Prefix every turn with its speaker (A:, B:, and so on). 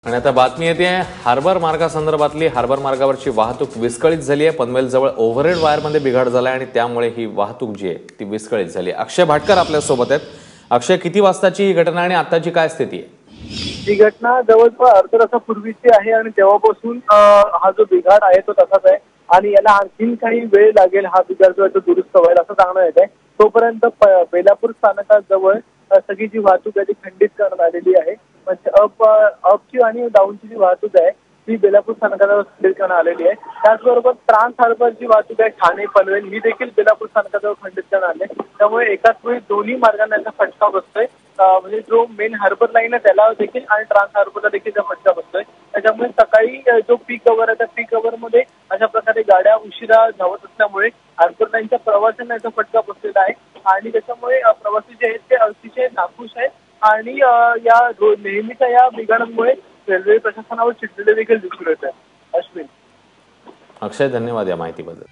A: आणि आता बातमी येते हार्बर मार्गासंदर्भातली. हार्बर मार्गावरची वाहतूक विस्कळीत झाली आहे. पनवेल जवळ ओव्हरहेड वायरमध्ये बिघाड झालाय आणि त्यामुळे ही वाहतूक जी आहे ती विस्कळीत झाली आहे. अक्षय भाटकर आपल्या सोबत आहेत. अक्षय, किती वाजताची ही घटना आणि आताची काय स्थिती आहे?
B: ही घटना जवळपास अर्ध्या तासापूर्वीची आहे आणि तेव्हापासून हा जो बिघाड आहे तो तसाच आहे आणि याला आणखीन काही वेळ लागेल हा बिघाड जो आहे तो दुरुस्त व्हायला असं सांगण्यात येत आहे. तोपर्यंत बेलापूर स्थानकाजवळ सगळी जी वाहतूक आहे ती खंडित करण्यात आलेली आहे. म्हणजे अपची आणि डाऊनची जी वाहतूक आहे ती बेलापूर स्थानकाजवळ खंडित करण्यात आलेली आहे. त्याचबरोबर ट्रान्स हार्बर जी वाहतूक आहे ठाणे पनवेल ही देखील बेलापूर स्थानकाजवळ खंडित करण्यात आली आहे. त्यामुळे एकाच वेळी दोन्ही मार्गांना याचा फटका बसतोय. म्हणजे जो मेन हार्बर लाईन आहे त्याला देखील आणि ट्रान्स हार्बरला देखील त्या फटका बसतोय. त्याच्यामुळे सकाळी जो पीक अवर आहे त्या पीक अवर मध्ये अशा प्रकारे गाड्या उशिरा धावत असल्यामुळे हार्बर लाईनच्या प्रवाशांना याचा फटका बसलेला आहे आणि त्याच्यामुळे प्रवासी जे आहेत ते अतिशय नाखुश आहेत आणि या नेहमीच्या या बिघाडांमुळे रेल्वे प्रशासनावर चिडलेले देखील दिसून येत आहे. अश्विन.
A: अक्षय, धन्यवाद या माहितीबद्दल.